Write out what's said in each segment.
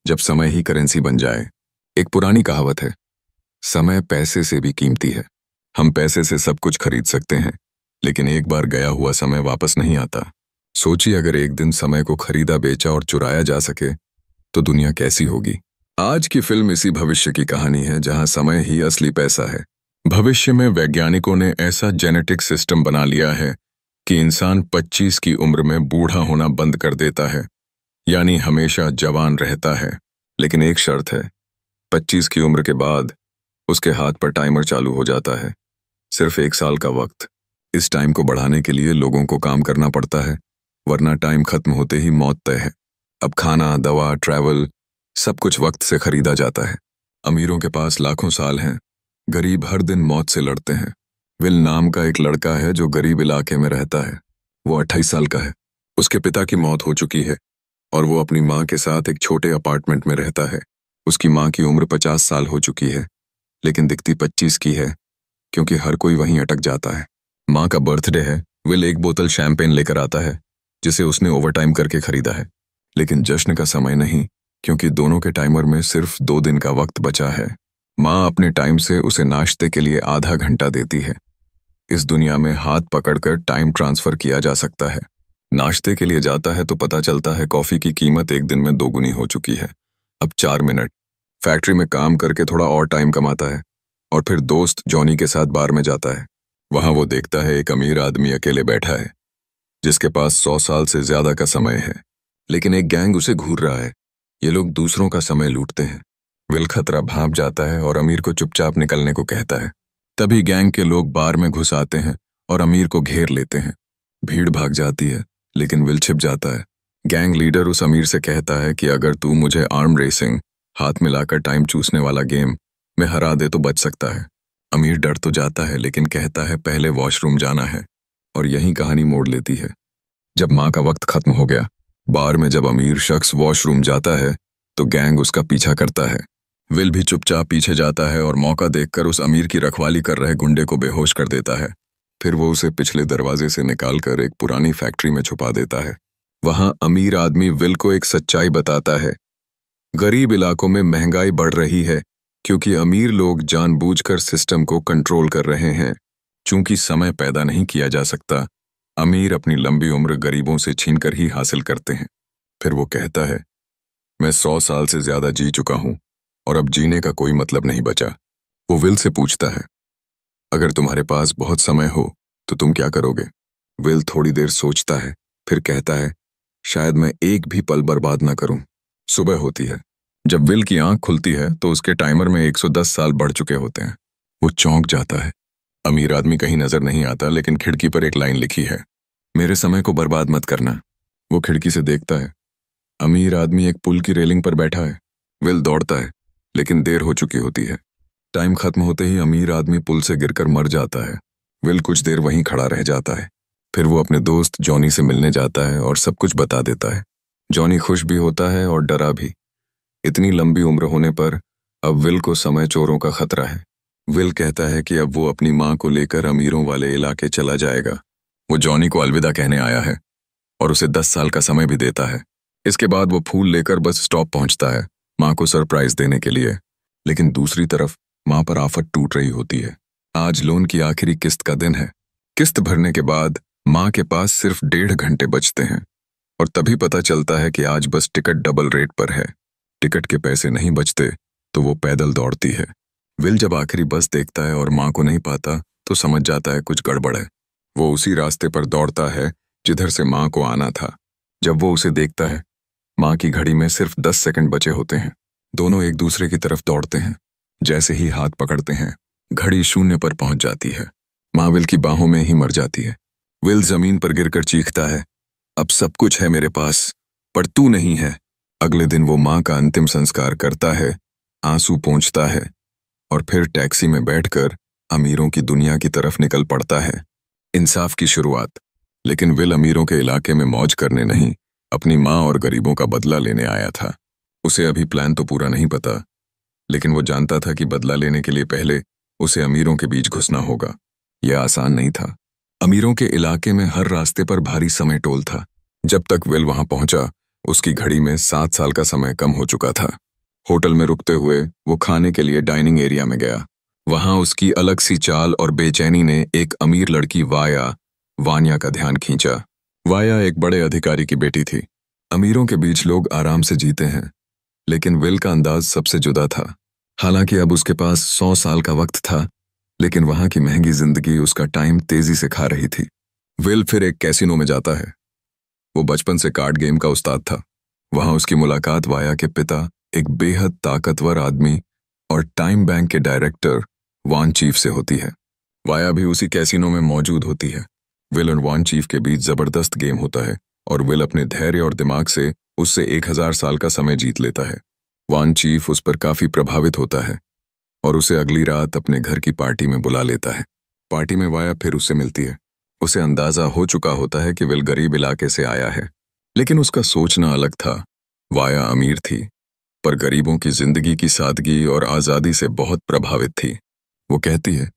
जब समय ही करेंसी बन जाए। एक पुरानी कहावत है, समय पैसे से भी कीमती है। हम पैसे से सब कुछ खरीद सकते हैं, लेकिन एक बार गया हुआ समय वापस नहीं आता। सोचिए, अगर एक दिन समय को खरीदा बेचा और चुराया जा सके तो दुनिया कैसी होगी। आज की फिल्म इसी भविष्य की कहानी है, जहां समय ही असली पैसा है। भविष्य में वैज्ञानिकों ने ऐसा जेनेटिक सिस्टम बना लिया है कि इंसान 25 की उम्र में बूढ़ा होना बंद कर देता है, यानी हमेशा जवान रहता है। लेकिन एक शर्त है, 25 की उम्र के बाद उसके हाथ पर टाइमर चालू हो जाता है, सिर्फ 1 साल का वक्त। इस टाइम को बढ़ाने के लिए लोगों को काम करना पड़ता है, वरना टाइम खत्म होते ही मौत तय है। अब खाना, दवा, ट्रैवल सब कुछ वक्त से खरीदा जाता है। अमीरों के पास लाखों साल हैं, गरीब हर दिन मौत से लड़ते हैं। विल नाम का एक लड़का है जो गरीब इलाके में रहता है। वो 28 साल का है। उसके पिता की मौत हो चुकी है और वो अपनी माँ के साथ एक छोटे अपार्टमेंट में रहता है। उसकी माँ की उम्र 50 साल हो चुकी है, लेकिन दिखती 25 की है, क्योंकि हर कोई वहीं अटक जाता है। माँ का बर्थडे है। विल एक बोतल शैंपेन लेकर आता है, जिसे उसने ओवरटाइम करके खरीदा है। लेकिन जश्न का समय नहीं, क्योंकि दोनों के टाइमर में सिर्फ 2 दिन का वक्त बचा है। माँ अपने टाइम से उसे नाश्ते के लिए आधा घंटा देती है। इस दुनिया में हाथ पकड़कर टाइम ट्रांसफर किया जा सकता है। नाश्ते के लिए जाता है तो पता चलता है कॉफी की कीमत एक दिन में 2 गुनी हो चुकी है। अब 4 मिनट। फैक्ट्री में काम करके थोड़ा और टाइम कमाता है और फिर दोस्त जॉनी के साथ बार में जाता है। वहां वो देखता है एक अमीर आदमी अकेले बैठा है, जिसके पास 100 साल से ज्यादा का समय है, लेकिन एक गैंग उसे घूर रहा है। ये लोग दूसरों का समय लूटते हैं। विल खतरा भांप जाता है और अमीर को चुपचाप निकलने को कहता है। तभी गैंग के लोग बार में घुस आते हैं और अमीर को घेर लेते हैं। भीड़ भाग जाती है, लेकिन विल छिप जाता है। गैंग लीडर उस अमीर से कहता है कि अगर तू मुझे आर्म रेसिंग, हाथ मिलाकर टाइम चूसने वाला गेम में हरा दे तो बच सकता है। अमीर डर तो जाता है, लेकिन कहता है पहले वॉशरूम जाना है। और यही कहानी मोड़ लेती है। जब माँ का वक्त खत्म हो गया, बार में जब अमीर शख्स वॉशरूम जाता है तो गैंग उसका पीछा करता है। विल भी चुपचाप पीछे जाता है और मौका देखकर उस अमीर की रखवाली कर रहे गुंडे को बेहोश कर देता है। फिर वो उसे पिछले दरवाजे से निकालकर एक पुरानी फैक्ट्री में छुपा देता है। वहां अमीर आदमी विल को एक सच्चाई बताता है। गरीब इलाकों में महंगाई बढ़ रही है क्योंकि अमीर लोग जानबूझकर सिस्टम को कंट्रोल कर रहे हैं। चूंकि समय पैदा नहीं किया जा सकता, अमीर अपनी लंबी उम्र गरीबों से छीनकर ही हासिल करते हैं। फिर वो कहता है, मैं 100 साल से ज्यादा जी चुका हूं और अब जीने का कोई मतलब नहीं बचा। वो विल से पूछता है, अगर तुम्हारे पास बहुत समय हो तो तुम क्या करोगे? विल थोड़ी देर सोचता है, फिर कहता है, शायद मैं एक भी पल बर्बाद ना करूं। सुबह होती है। जब विल की आंख खुलती है तो उसके टाइमर में 110 साल बढ़ चुके होते हैं। वो चौंक जाता है। अमीर आदमी कहीं नजर नहीं आता, लेकिन खिड़की पर एक लाइन लिखी है, मेरे समय को बर्बाद मत करना। वो खिड़की से देखता है। अमीर आदमी एक पुल की रेलिंग पर बैठा है। विल दौड़ता है, लेकिन देर हो चुकी होती है। टाइम खत्म होते ही अमीर आदमी पुल से गिरकर मर जाता है। विल कुछ देर वहीं खड़ा रह जाता है। फिर वो अपने दोस्त जॉनी से मिलने जाता है और सब कुछ बता देता है। जॉनी खुश भी होता है और डरा भी। इतनी लंबी उम्र होने पर अब विल को समय चोरों का खतरा है। विल कहता है कि अब वो अपनी माँ को लेकर अमीरों वाले इलाके चला जाएगा। वो जॉनी को अलविदा कहने आया है और उसे 10 साल का समय भी देता है। इसके बाद वो फूल लेकर बस स्टॉप पहुंचता है, माँ को सरप्राइज देने के लिए। लेकिन दूसरी तरफ माँ पर आफत टूट रही होती है। आज लोन की आखिरी किस्त का दिन है। किस्त भरने के बाद माँ के पास सिर्फ 1.5 घंटे बचते हैं और तभी पता चलता है कि आज बस टिकट डबल रेट पर है। टिकट के पैसे नहीं बचते तो वो पैदल दौड़ती है। विल जब आखिरी बस देखता है और माँ को नहीं पाता तो समझ जाता है कुछ गड़बड़ है। वो उसी रास्ते पर दौड़ता है जिधर से माँ को आना था। जब वो उसे देखता है, माँ की घड़ी में सिर्फ 10 सेकंड बचे होते हैं। दोनों एक दूसरे की तरफ दौड़ते हैं। जैसे ही हाथ पकड़ते हैं, घड़ी 0 पर पहुंच जाती है। माँ विल की बाहों में ही मर जाती है। विल जमीन पर गिरकर चीखता है, अब सब कुछ है मेरे पास, पर तू नहीं है। अगले दिन वो माँ का अंतिम संस्कार करता है, आंसू पोंछता है और फिर टैक्सी में बैठकर अमीरों की दुनिया की तरफ निकल पड़ता है। इंसाफ की शुरुआत। लेकिन विल अमीरों के इलाके में मौज करने नहीं, अपनी माँ और गरीबों का बदला लेने आया था। उसे अभी प्लान तो पूरा नहीं पता, लेकिन वो जानता था कि बदला लेने के लिए पहले उसे अमीरों के बीच घुसना होगा। यह आसान नहीं था। अमीरों के इलाके में हर रास्ते पर भारी समय टोल था। जब तक विल वहां पहुंचा, उसकी घड़ी में 7 साल का समय कम हो चुका था। होटल में रुकते हुए वो खाने के लिए डाइनिंग एरिया में गया। वहां उसकी अलग सी चाल और बेचैनी ने एक अमीर लड़की वान्या का ध्यान खींचा। वाया एक बड़े अधिकारी की बेटी थी। अमीरों के बीच लोग आराम से जीते हैं, लेकिन विल का अंदाज सबसे जुदा था। हालांकि अब उसके पास 100 साल का वक्त था, लेकिन वहां की महंगी जिंदगी उसका टाइम तेजी से खा रही थी। विल फिर एक कैसीनो में जाता है। वो बचपन से कार्ड गेम का उस्ताद था। वहां उसकी मुलाकात वाया के पिता, एक बेहद ताकतवर आदमी और टाइम बैंक के डायरेक्टर वान चीफ से होती है। वाया भी उसी कैसीनो में मौजूद होती है। विल और वान चीफ के बीच जबरदस्त गेम होता है और विल अपने धैर्य और दिमाग से उससे 1000 साल का समय जीत लेता है। वान चीफ उस पर काफी प्रभावित होता है और उसे अगली रात अपने घर की पार्टी में बुला लेता है। पार्टी में वाया फिर उससे मिलती है। उसे अंदाजा हो चुका होता है कि विल गरीब इलाके से आया है, लेकिन उसका सोचना अलग था। वाया अमीर थी, पर गरीबों की जिंदगी की सादगी और आजादी से बहुत प्रभावित थी। वो कहती है,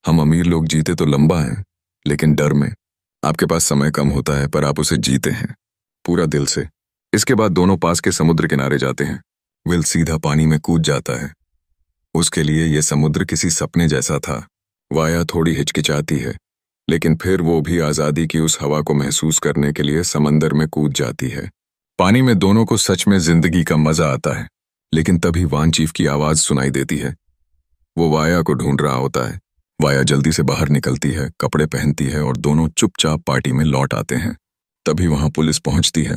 हम अमीर लोग जीते तो लंबा हैं, लेकिन डर में। आपके पास समय कम होता है, पर आप उसे जीते हैं पूरा दिल से। इसके बाद दोनों पास के समुद्र किनारे जाते हैं। विल सीधा पानी में कूद जाता है। उसके लिए यह समुद्र किसी सपने जैसा था। वाया थोड़ी हिचकिचाती है, लेकिन फिर वो भी आजादी की उस हवा को महसूस करने के लिए समंदर में कूद जाती है। पानी में दोनों को सच में जिंदगी का मजा आता है। लेकिन तभी वान चीफ की आवाज सुनाई देती है। वो वाया को ढूंढ रहा होता है। वाया जल्दी से बाहर निकलती है, कपड़े पहनती है और दोनों चुपचाप पार्टी में लौट आते हैं। तभी वहां पुलिस पहुंचती है।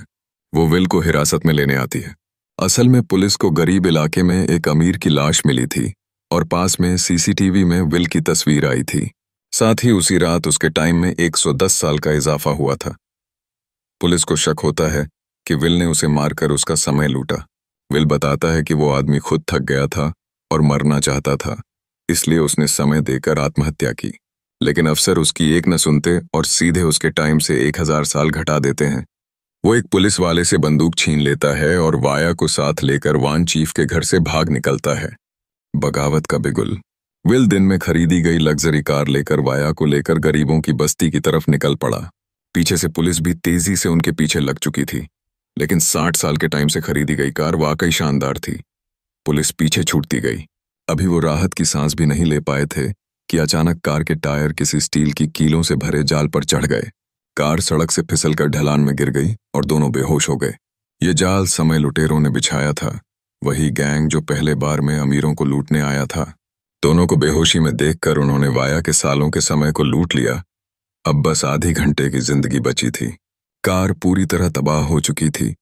वो विल को हिरासत में लेने आती है। असल में पुलिस को गरीब इलाके में एक अमीर की लाश मिली थी और पास में सीसीटीवी में विल की तस्वीर आई थी। साथ ही उसी रात उसके टाइम में 110 साल का इजाफा हुआ था। पुलिस को शक होता है कि विल ने उसे मारकर उसका समय लूटा। विल बताता है कि वो आदमी खुद थक गया था और मरना चाहता था, इसलिए उसने समय देकर आत्महत्या की। लेकिन अफसर उसकी एक न सुनते और सीधे उसके टाइम से 1000 साल घटा देते हैं। वो एक पुलिस वाले से बंदूक छीन लेता है और वाया को साथ लेकर वान चीफ के घर से भाग निकलता है। बगावत का बिगुल। विल दिन में खरीदी गई लग्जरी कार लेकर वाया को लेकर गरीबों की बस्ती की तरफ निकल पड़ा। पीछे से पुलिस भी तेजी से उनके पीछे लग चुकी थी, लेकिन 60 साल के टाइम से खरीदी गई कार वाकई शानदार थी। पुलिस पीछे छूटती गई। अभी वो राहत की सांस भी नहीं ले पाए थे कि अचानक कार के टायर किसी स्टील की कीलों से भरे जाल पर चढ़ गए। कार सड़क से फिसलकर ढलान में गिर गई और दोनों बेहोश हो गए। ये जाल समय लुटेरों ने बिछाया था, वही गैंग जो पहले बार में अमीरों को लूटने आया था। दोनों को बेहोशी में देखकर उन्होंने वाया के सालों के समय को लूट लिया। अब बस आधे घंटे की जिंदगी बची थी। कार पूरी तरह तबाह हो चुकी थी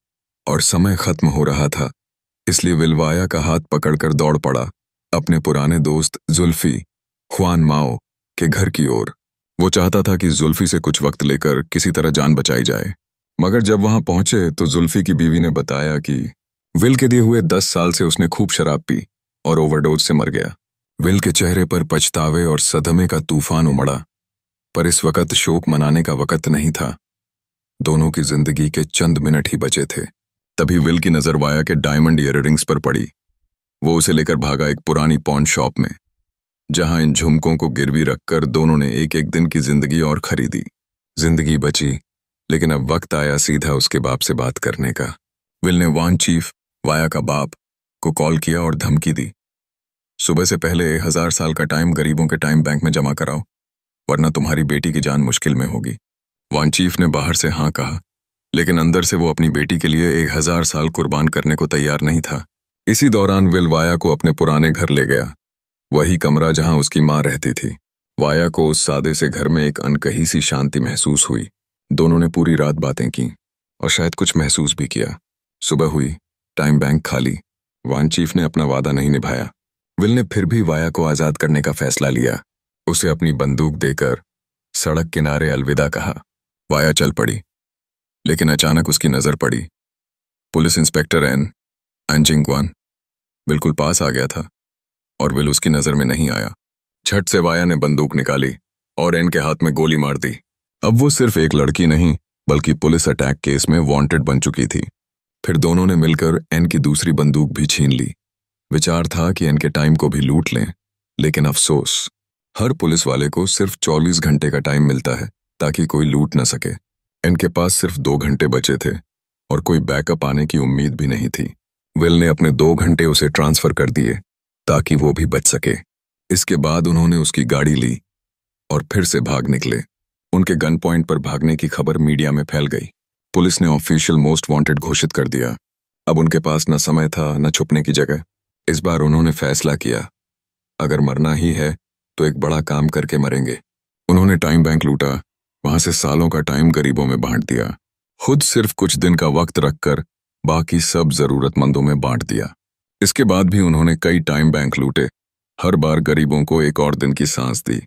और समय खत्म हो रहा था, इसलिए विल वाया का हाथ पकड़कर दौड़ पड़ा अपने पुराने दोस्त जुल्फी, ख्वान माओ के घर की ओर। वो चाहता था कि जुल्फी से कुछ वक्त लेकर किसी तरह जान बचाई जाए। मगर जब वहां पहुंचे तो जुल्फी की बीवी ने बताया कि विल के दिए हुए 10 साल से उसने खूब शराब पी और ओवरडोज से मर गया। विल के चेहरे पर पछतावे और सदमे का तूफान उमड़ा, पर इस वक्त शोक मनाने का वक्त नहीं था। दोनों की जिंदगी के चंद मिनट ही बचे थे। तभी विल की नजर वाया के डायमंड ईयररिंग्स पर पड़ी। वो उसे लेकर भागा एक पुरानी पॉन शॉप में, जहां इन झुमकों को गिरवी रखकर दोनों ने एक एक दिन की जिंदगी और खरीदी। जिंदगी बची, लेकिन अब वक्त आया सीधा उसके बाप से बात करने का। विल ने वान चीफ, वाया का बाप, को कॉल किया और धमकी दी, सुबह से पहले 1000 साल का टाइम गरीबों के टाइम बैंक में जमा कराओ, वरना तुम्हारी बेटी की जान मुश्किल में होगी। वान चीफ ने बाहर से हाँ कहा, लेकिन अंदर से वो अपनी बेटी के लिए 1000 साल कुर्बान करने को तैयार नहीं था। इसी दौरान विल वाया को अपने पुराने घर ले गया, वही कमरा जहां उसकी माँ रहती थी। वाया को उस सादे से घर में एक अनकही सी शांति महसूस हुई। दोनों ने पूरी रात बातें की और शायद कुछ महसूस भी किया। सुबह हुई, टाइम बैंक खाली। वान चीफ ने अपना वादा नहीं निभाया। विल ने फिर भी वाया को आजाद करने का फैसला लिया। उसे अपनी बंदूक देकर सड़क किनारे अलविदा कहा। वाया चल पड़ी, लेकिन अचानक उसकी नजर पड़ी। पुलिस इंस्पेक्टर एनजिंगवान बिल्कुल पास आ गया था और विल उसकी नजर में नहीं आया। झट से वाया ने बंदूक निकाली और एन के हाथ में गोली मार दी। अब वो सिर्फ एक लड़की नहीं, बल्कि पुलिस अटैक केस में वांटेड बन चुकी थी। फिर दोनों ने मिलकर एन की दूसरी बंदूक भी छीन ली। विचार था कि एन के टाइम को भी लूट लें, लेकिन अफसोस, हर पुलिस वाले को सिर्फ 24 घंटे का टाइम मिलता है ताकि कोई लूट न सके। एन के पास सिर्फ 2 घंटे बचे थे और कोई बैकअप आने की उम्मीद भी नहीं थी। विल ने अपने 2 घंटे उसे ट्रांसफर कर दिए ताकि वो भी बच सके। इसके बाद उन्होंने उसकी गाड़ी ली और फिर से भाग निकले। उनके गन पॉइंट पर भागने की खबर मीडिया में फैल गई। पुलिस ने ऑफिशियल मोस्ट वांटेड घोषित कर दिया। अब उनके पास न समय था न छुपने की जगह। इस बार उन्होंने फैसला किया, अगर मरना ही है तो एक बड़ा काम करके मरेंगे। उन्होंने टाइम बैंक लूटा, वहां से सालों का टाइम गरीबों में बांट दिया। खुद सिर्फ कुछ दिन का वक्त रखकर बाकी सब जरूरतमंदों में बांट दिया। इसके बाद भी उन्होंने कई टाइम बैंक लूटे, हर बार गरीबों को एक और दिन की सांस दी।